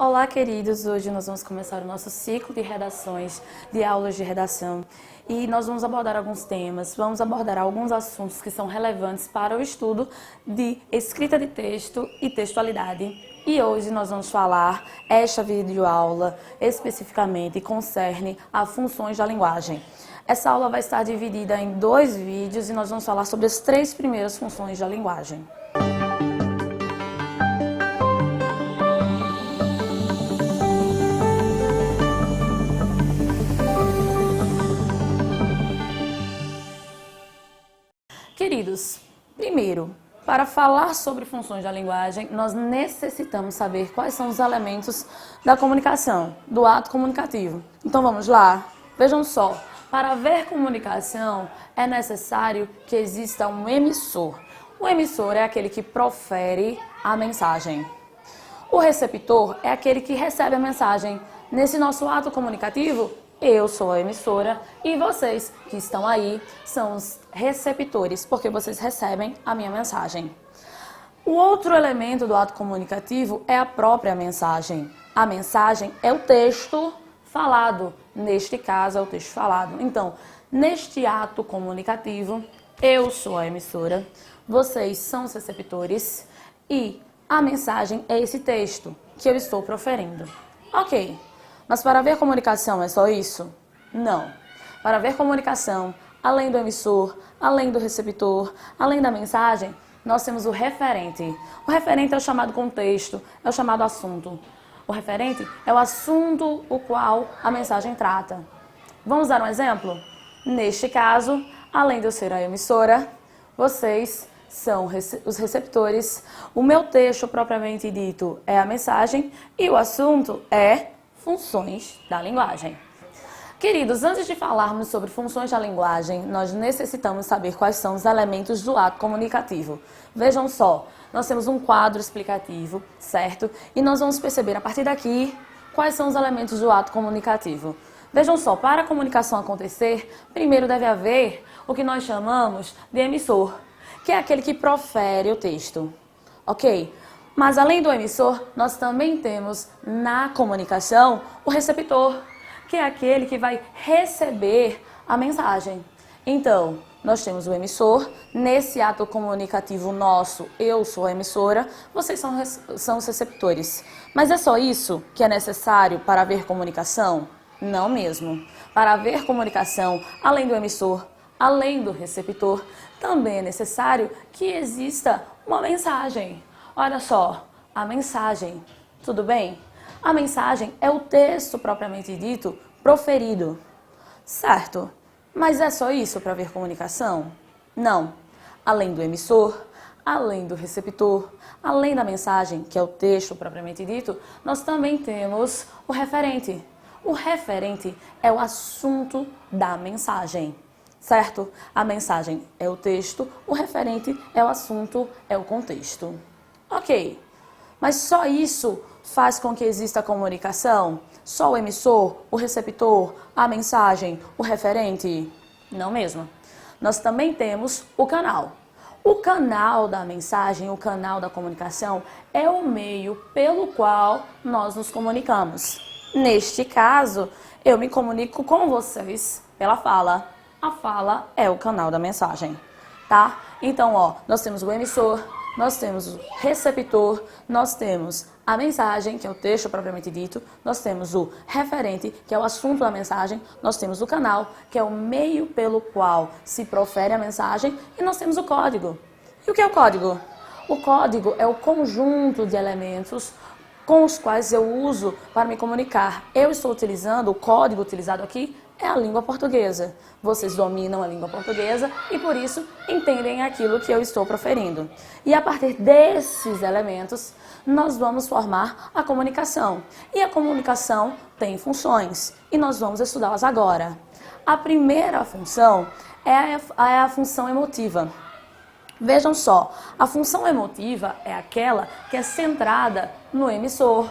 Olá, queridos! Hoje nós vamos começar o nosso ciclo de redações, de aulas de redação. E nós vamos abordar alguns temas, vamos abordar alguns assuntos que são relevantes para o estudo de escrita de texto e textualidade. E hoje nós vamos falar, esta videoaula especificamente concerne a funções da linguagem. Essa aula vai estar dividida em 2 vídeos e nós vamos falar sobre as 3 primeiras funções da linguagem. Queridos, primeiro, para falar sobre funções da linguagem, nós necessitamos saber quais são os elementos da comunicação, do ato comunicativo. Então vamos lá? Vejam só, para haver comunicação é necessário que exista um emissor. O emissor é aquele que profere a mensagem. O receptor é aquele que recebe a mensagem. Nesse nosso ato comunicativo, eu sou a emissora e vocês que estão aí são os receptores, porque vocês recebem a minha mensagem. O outro elemento do ato comunicativo é a própria mensagem. A mensagem é o texto falado, neste caso é o texto falado. Então, neste ato comunicativo, eu sou a emissora, vocês são os receptores e a mensagem é esse texto que eu estou proferindo. Ok. Mas para haver comunicação é só isso? Não. Para haver comunicação, além do emissor, além do receptor, além da mensagem, nós temos o referente. O referente é o chamado contexto, é o chamado assunto. O referente é o assunto o qual a mensagem trata. Vamos dar um exemplo? Neste caso, além de eu ser a emissora, vocês são os receptores. O meu texto propriamente dito é a mensagem e o assunto é funções da linguagem. Queridos, antes de falarmos sobre funções da linguagem, nós necessitamos saber quais são os elementos do ato comunicativo. Vejam só, nós temos um quadro explicativo, certo? E nós vamos perceber a partir daqui quais são os elementos do ato comunicativo. Vejam só, para a comunicação acontecer, primeiro deve haver o que nós chamamos de emissor, que é aquele que profere o texto, ok? Mas além do emissor, nós também temos na comunicação o receptor, que é aquele que vai receber a mensagem. Então, nós temos o emissor, nesse ato comunicativo nosso, eu sou a emissora, vocês são os receptores. Mas é só isso que é necessário para haver comunicação? Não mesmo. Para haver comunicação, além do emissor, além do receptor, também é necessário que exista uma mensagem. Olha só, a mensagem, tudo bem? A mensagem é o texto propriamente dito, proferido, certo? Mas é só isso para haver comunicação? Não. Além do emissor, além do receptor, além da mensagem, que é o texto propriamente dito, nós também temos o referente. O referente é o assunto da mensagem, certo? A mensagem é o texto, o referente é o assunto, é o contexto. Ok, mas só isso faz com que exista comunicação? Só o emissor, o receptor, a mensagem, o referente? Não mesmo. Nós também temos o canal. O canal da mensagem, o canal da comunicação é o meio pelo qual nós nos comunicamos. Neste caso, eu me comunico com vocês pela fala. A fala é o canal da mensagem, tá? Então, ó, nós temos o emissor, nós temos o receptor, nós temos a mensagem, que é o texto propriamente dito, nós temos o referente, que é o assunto da mensagem, nós temos o canal, que é o meio pelo qual se profere a mensagem, e nós temos o código. E o que é o código? O código é o conjunto de elementos com os quais eu uso para me comunicar. Eu estou utilizando, o código utilizado aqui é a língua portuguesa. Vocês dominam a língua portuguesa e, por isso, entendem aquilo que eu estou proferindo. E a partir desses elementos, nós vamos formar a comunicação. E a comunicação tem funções, e nós vamos estudá-las agora. A primeira função é a função emotiva. Vejam só, a função emotiva é aquela que é centrada no emissor.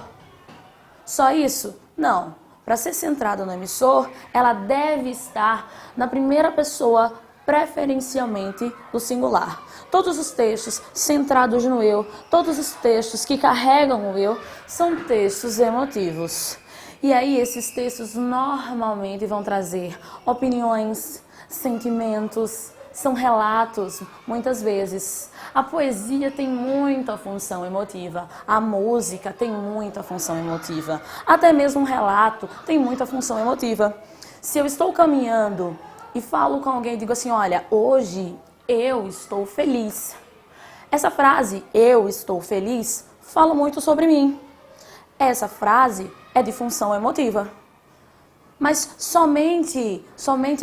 Só isso? Não. Para ser centrada no emissor, ela deve estar na primeira pessoa preferencialmente do singular. Todos os textos centrados no eu, todos os textos que carregam o eu, são textos emotivos. E aí esses textos normalmente vão trazer opiniões, sentimentos, são relatos, muitas vezes. A poesia tem muita função emotiva, a música tem muita função emotiva, até mesmo um relato tem muita função emotiva. Se eu estou caminhando e falo com alguém e digo assim, olha, hoje eu estou feliz. Essa frase, eu estou feliz, fala muito sobre mim. Essa frase é de função emotiva. Mas somente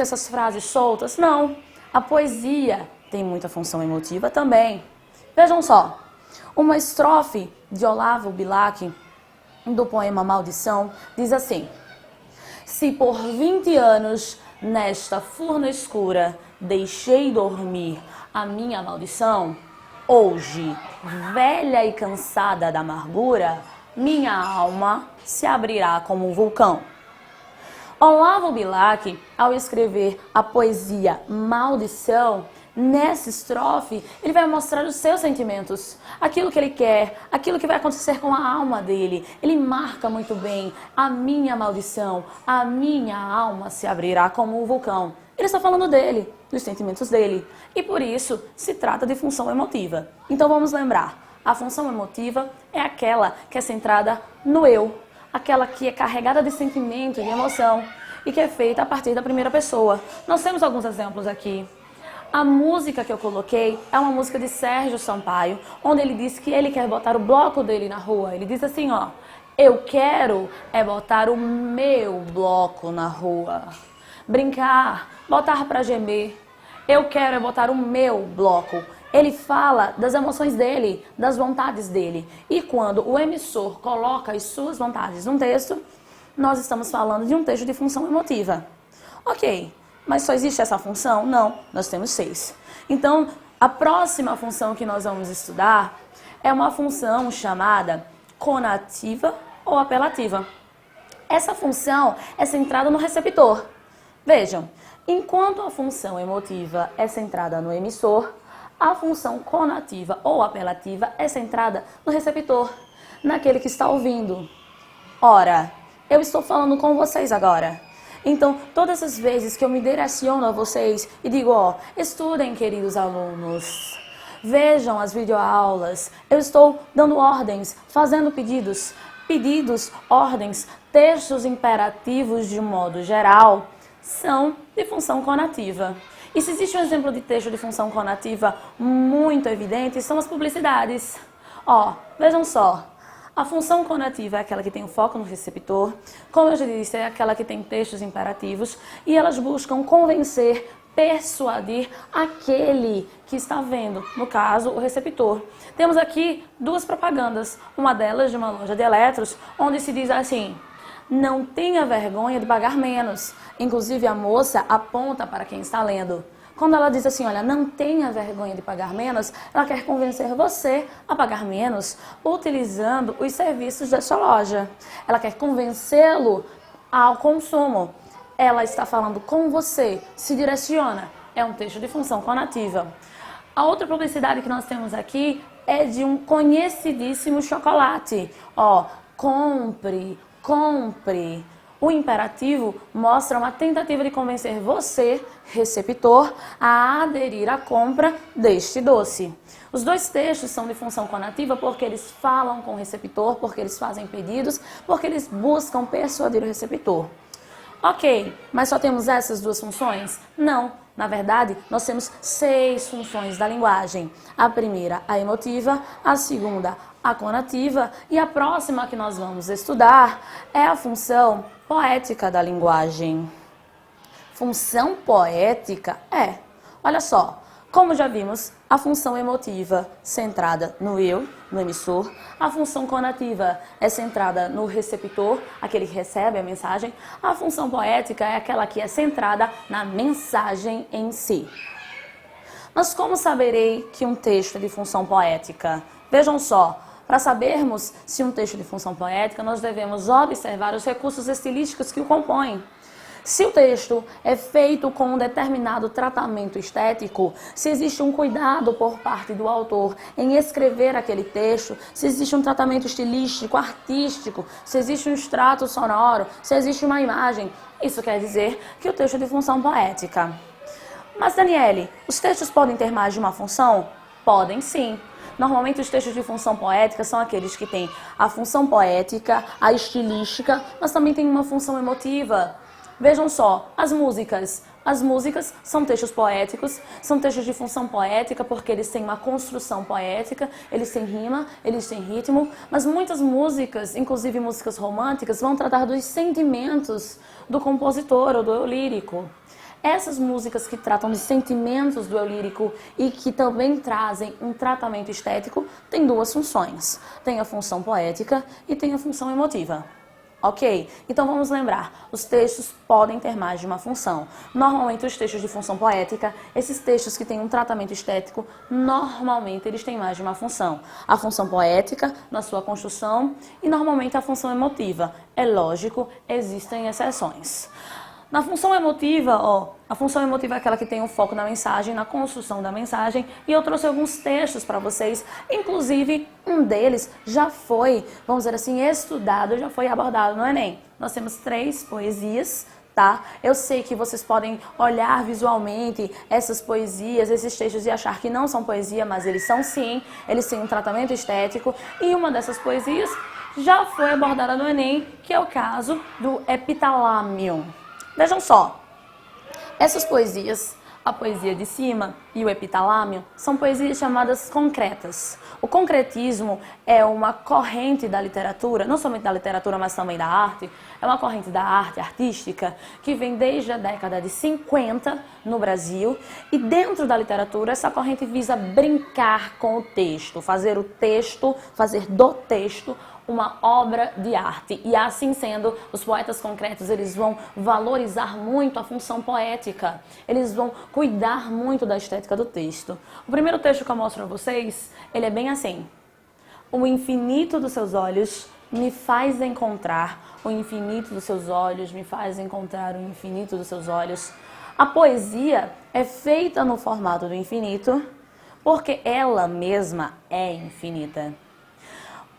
essas frases soltas? Não. A poesia tem muita função emotiva também. Vejam só, uma estrofe de Olavo Bilac, do poema Maldição, diz assim: se por 20 anos nesta furna escura deixei dormir a minha maldição, hoje, velha e cansada da amargura, minha alma se abrirá como um vulcão. Olavo Bilac, ao escrever a poesia Maldição, nessa estrofe, ele vai mostrar os seus sentimentos, aquilo que ele quer, aquilo que vai acontecer com a alma dele. Ele marca muito bem, a minha maldição, a minha alma se abrirá como um vulcão. Ele está falando dele, dos sentimentos dele, e por isso se trata de função emotiva. Então vamos lembrar, a função emotiva é aquela que é centrada no eu, aquela que é carregada de sentimento e emoção e que é feita a partir da primeira pessoa. Nós temos alguns exemplos aqui. A música que eu coloquei é uma música de Sérgio Sampaio, onde ele diz que ele quer botar o bloco dele na rua. Ele diz assim, ó, eu quero é botar o meu bloco na rua. Brincar, botar pra gemer. Eu quero é botar o meu bloco. Ele fala das emoções dele, das vontades dele. E quando o emissor coloca as suas vontades num texto, nós estamos falando de um texto de função emotiva. Ok, mas só existe essa função? Não, nós temos 6. Então, a próxima função que nós vamos estudar é uma função chamada conativa ou apelativa. Essa função é centrada no receptor. Vejam, enquanto a função emotiva é centrada no emissor, a função conativa ou apelativa é centrada no receptor, naquele que está ouvindo. Ora, eu estou falando com vocês agora. Então, todas as vezes que eu me direciono a vocês e digo, ó, estudem, queridos alunos, vejam as videoaulas, eu estou dando ordens, fazendo pedidos, ordens, textos imperativos de um modo geral, são de função conativa. E se existe um exemplo de texto de função conativa muito evidente, são as publicidades. Ó, vejam só, a função conativa é aquela que tem o foco no receptor, como eu já disse, é aquela que tem textos imperativos, e elas buscam convencer, persuadir aquele que está vendo, no caso, o receptor. Temos aqui 2 propagandas, uma delas de uma loja de eletros, onde se diz assim, não tenha vergonha de pagar menos. Inclusive a moça aponta para quem está lendo. Quando ela diz assim, olha, não tenha vergonha de pagar menos, ela quer convencer você a pagar menos utilizando os serviços dessa loja. Ela quer convencê-lo ao consumo. Ela está falando com você, se direciona. É um texto de função conativa. A outra publicidade que nós temos aqui é de um conhecidíssimo chocolate. Ó, compre, compre. O imperativo mostra uma tentativa de convencer você, receptor, a aderir à compra deste doce. Os 2 textos são de função conativa porque eles falam com o receptor, porque eles fazem pedidos, porque eles buscam persuadir o receptor. Ok, mas só temos essas 2 funções? Não. Na verdade, nós temos 6 funções da linguagem. A primeira, a emotiva, a segunda, a conativa, e a próxima que nós vamos estudar é a função poética da linguagem. Função poética olha só, como já vimos, a função emotiva centrada no eu, no emissor, a função conativa é centrada no receptor, aquele que recebe a mensagem, a função poética é aquela que é centrada na mensagem em si. Mas como saberei que um texto é de função poética? Vejam só, para sabermos se um texto é de função poética, nós devemos observar os recursos estilísticos que o compõem. Se o texto é feito com um determinado tratamento estético, se existe um cuidado por parte do autor em escrever aquele texto, se existe um tratamento estilístico, artístico, se existe um extrato sonoro, se existe uma imagem, isso quer dizer que o texto é de função poética. Mas, Daniele, os textos podem ter mais de uma função? Podem sim. Normalmente os textos de função poética são aqueles que têm a função poética, a estilística, mas também tem uma função emotiva. Vejam só, as músicas. As músicas são textos poéticos, são textos de função poética porque eles têm uma construção poética, eles têm rima, eles têm ritmo, mas muitas músicas, inclusive músicas românticas, vão tratar dos sentimentos do compositor ou do eu lírico. Essas músicas que tratam de sentimentos do eu lírico e que também trazem um tratamento estético têm duas funções. Tem a função poética e tem a função emotiva. Ok? Então vamos lembrar, os textos podem ter mais de uma função. Normalmente os textos de função poética, esses textos que têm um tratamento estético, normalmente eles têm mais de uma função. A função poética na sua construção e normalmente a função emotiva. É lógico, existem exceções. Na função emotiva, a função emotiva é aquela que tem um foco na mensagem, na construção da mensagem, e eu trouxe alguns textos para vocês, inclusive um deles já foi, vamos dizer assim, estudado, já foi abordado no Enem. Nós temos 3 poesias, tá? Eu sei que vocês podem olhar visualmente essas poesias, esses textos e achar que não são poesia, mas eles são sim, eles têm um tratamento estético, e uma dessas poesias já foi abordada no Enem, que é o caso do Epitalámio. Vejam só, essas poesias, a poesia de cima e o epitalámio, são poesias chamadas concretas. O concretismo é uma corrente da literatura, não somente da literatura, mas também da arte, é uma corrente da arte artística que vem desde a década de 50 no Brasil, e dentro da literatura essa corrente visa brincar com o texto, fazer do texto uma obra de arte. E assim sendo, os poetas concretos, eles vão valorizar muito a função poética. Eles vão cuidar muito da estética do texto. O primeiro texto que eu mostro a vocês, ele é bem assim. O infinito dos seus olhos me faz encontrar, o infinito dos seus olhos me faz encontrar o infinito dos seus olhos. A poesia é feita no formato do infinito, porque ela mesma é infinita.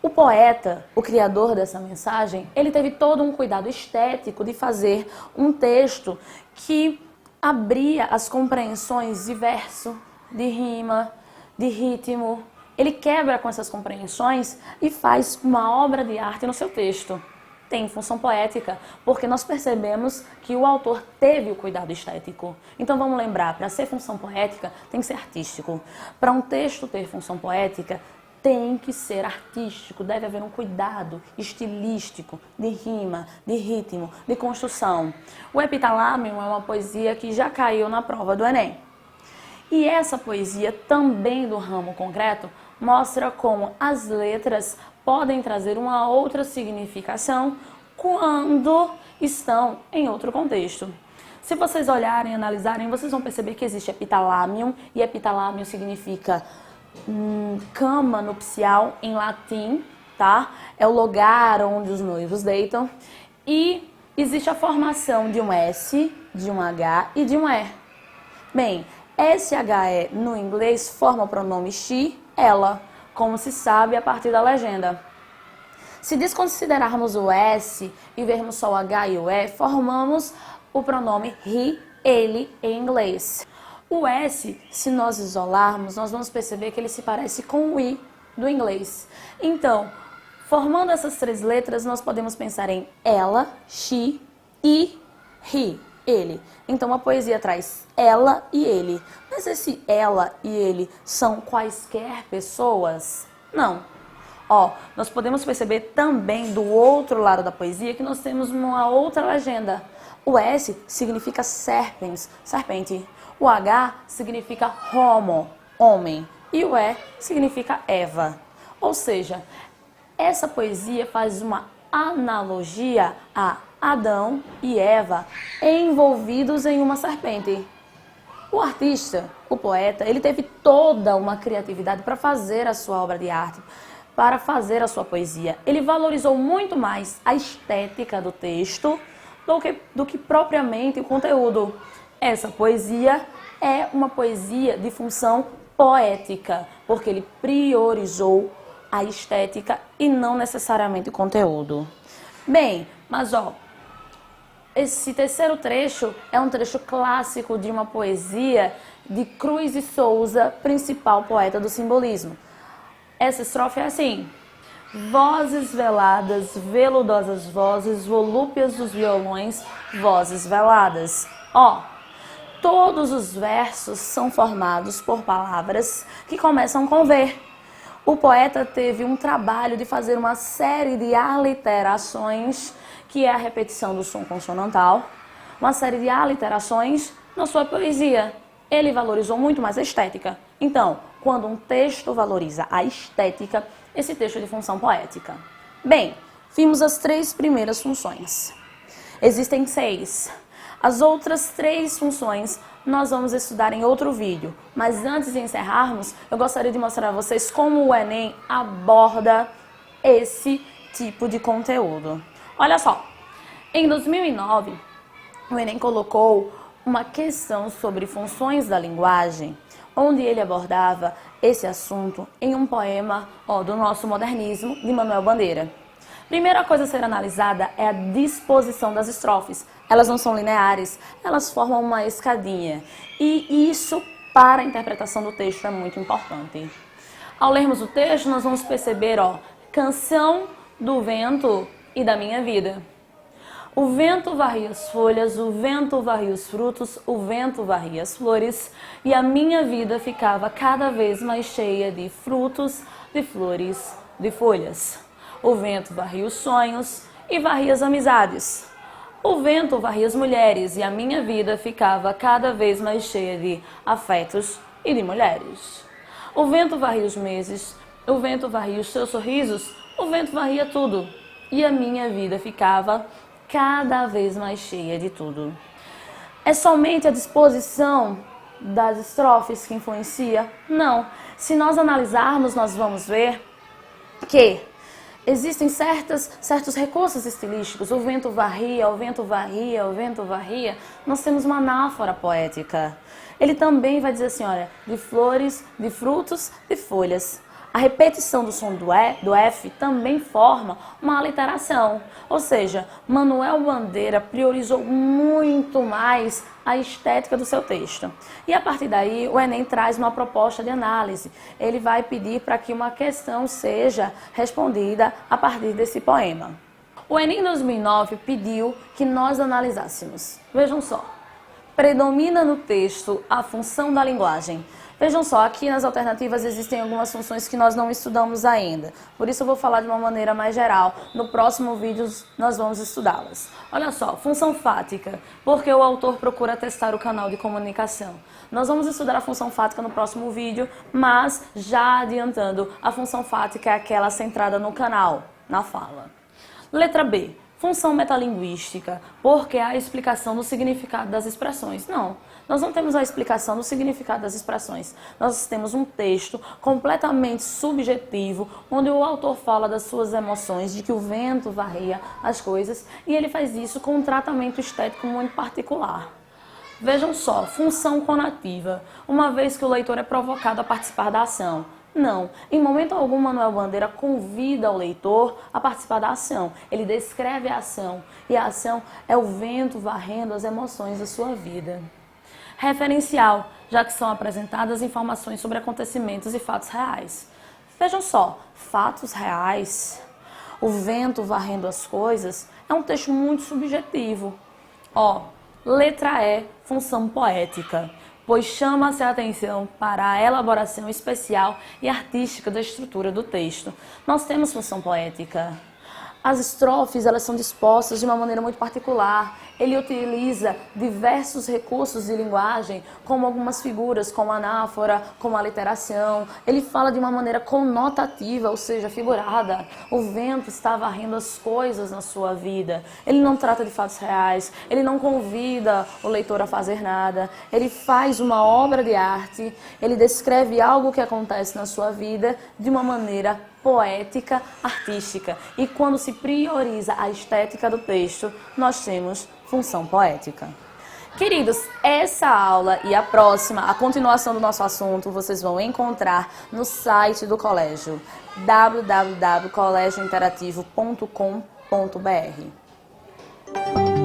O poeta, o criador dessa mensagem, ele teve todo um cuidado estético de fazer um texto que abria as compreensões de verso, de rima, de ritmo. Ele quebra com essas compreensões e faz uma obra de arte no seu texto. Tem função poética, porque nós percebemos que o autor teve o cuidado estético. Então vamos lembrar, para ser função poética tem que ser artístico. Para um texto ter função poética, tem que ser artístico, deve haver um cuidado estilístico, de rima, de ritmo, de construção. O Epitalámio é uma poesia que já caiu na prova do Enem. E essa poesia, também do ramo concreto, mostra como as letras podem trazer uma outra significação quando estão em outro contexto. Se vocês olharem e analisarem, vocês vão perceber que existe epitalámio, e epitalámio significa cama nupcial em latim, tá? É o lugar onde os noivos deitam. E existe a formação de um S, de um H e de um E. Bem, SHE no inglês forma o pronome she, ela, como se sabe a partir da legenda. Se desconsiderarmos o S e vermos só o H e o E, formamos o pronome he, ele em inglês. O S, se nós isolarmos, nós vamos perceber que ele se parece com o I do inglês. Então, formando essas 3 letras, nós podemos pensar em ela, she e he, ele. Então, a poesia traz ela e ele. Mas esse ela e ele são quaisquer pessoas? Não. Nós podemos perceber também do outro lado da poesia que nós temos uma outra legenda. O S significa serpens, serpente. O H significa homo, homem. E o E significa Eva. Ou seja, essa poesia faz uma analogia a Adão e Eva envolvidos em uma serpente. O artista, o poeta, ele teve toda uma criatividade para fazer a sua obra de arte, para fazer a sua poesia. Ele valorizou muito mais a estética do texto do que propriamente o conteúdo. Essa poesia é uma poesia de função poética, porque ele priorizou a estética e não necessariamente o conteúdo. Bem, mas esse terceiro trecho é um trecho clássico de uma poesia de Cruz e Souza, principal poeta do simbolismo. Essa estrofe é assim: vozes veladas, veludosas vozes, volúpias dos violões, vozes veladas. Todos os versos são formados por palavras que começam com V. O poeta teve um trabalho de fazer uma série de aliterações, que é a repetição do som consonantal, uma série de aliterações na sua poesia. Ele valorizou muito mais a estética. Então, quando um texto valoriza a estética, esse texto é de função poética. Bem, vimos as 3 primeiras funções. Existem 6. As outras 3 funções nós vamos estudar em outro vídeo. Mas antes de encerrarmos, eu gostaria de mostrar a vocês como o Enem aborda esse tipo de conteúdo. Olha só, em 2009, o Enem colocou uma questão sobre funções da linguagem, onde ele abordava esse assunto em um poema do nosso modernismo, de Manuel Bandeira. Primeira coisa a ser analisada é a disposição das estrofes. Elas não são lineares, elas formam uma escadinha. E isso, para a interpretação do texto, é muito importante. Ao lermos o texto, nós vamos perceber, canção do vento e da minha vida. O vento varria as folhas, o vento varria os frutos, o vento varria as flores, e a minha vida ficava cada vez mais cheia de frutos, de flores, de folhas. O vento varria os sonhos e varria as amizades. O vento varria as mulheres e a minha vida ficava cada vez mais cheia de afetos e de mulheres. O vento varria os meses, o vento varria os seus sorrisos, o vento varria tudo e a minha vida ficava cada vez mais cheia de tudo. É somente a disposição das estrofes que influencia? Não. Se nós analisarmos, nós vamos ver que existem certos recursos estilísticos. O vento varria, o vento varria, o vento varria. Nós temos uma anáfora poética. Ele também vai dizer assim, olha, de flores, de frutos, de folhas. A repetição do som do F também forma uma aliteração. Ou seja, Manuel Bandeira priorizou muito mais a estética do seu texto. E a partir daí, o Enem traz uma proposta de análise. Ele vai pedir para que uma questão seja respondida a partir desse poema. O Enem 2009 pediu que nós analisássemos. Vejam só, predomina no texto a função da linguagem. Vejam só, aqui nas alternativas existem algumas funções que nós não estudamos ainda. Por isso eu vou falar de uma maneira mais geral. No próximo vídeo nós vamos estudá-las. Olha só, função fática, porque o autor procura testar o canal de comunicação. Nós vamos estudar a função fática no próximo vídeo, mas já adiantando, a função fática é aquela centrada no canal, na fala. Letra B. Função metalinguística, porque há a explicação do significado das expressões. Não, nós não temos a explicação do significado das expressões. Nós temos um texto completamente subjetivo, onde o autor fala das suas emoções, de que o vento varria as coisas, e ele faz isso com um tratamento estético muito particular. Vejam só, função conativa, uma vez que o leitor é provocado a participar da ação. Não, em momento algum Manuel Bandeira convida o leitor a participar da ação. Ele descreve a ação e a ação é o vento varrendo as emoções da sua vida. Referencial, já que são apresentadas informações sobre acontecimentos e fatos reais. Vejam só, fatos reais, o vento varrendo as coisas, é um texto muito subjetivo. Letra E, função poética, pois chama-se a atenção para a elaboração especial e artística da estrutura do texto. Nós temos função poética. As estrofes, elas são dispostas de uma maneira muito particular. Ele utiliza diversos recursos de linguagem, como algumas figuras, como a anáfora, como a literação. Ele fala de uma maneira conotativa, ou seja, figurada. O vento está varrendo as coisas na sua vida. Ele não trata de fatos reais, ele não convida o leitor a fazer nada. Ele faz uma obra de arte, ele descreve algo que acontece na sua vida de uma maneira poética, artística. E quando se prioriza a estética do texto, nós temos função poética. Queridos, essa aula e a próxima, a continuação do nosso assunto, vocês vão encontrar no site do colégio www.colégiointerativo.com.br.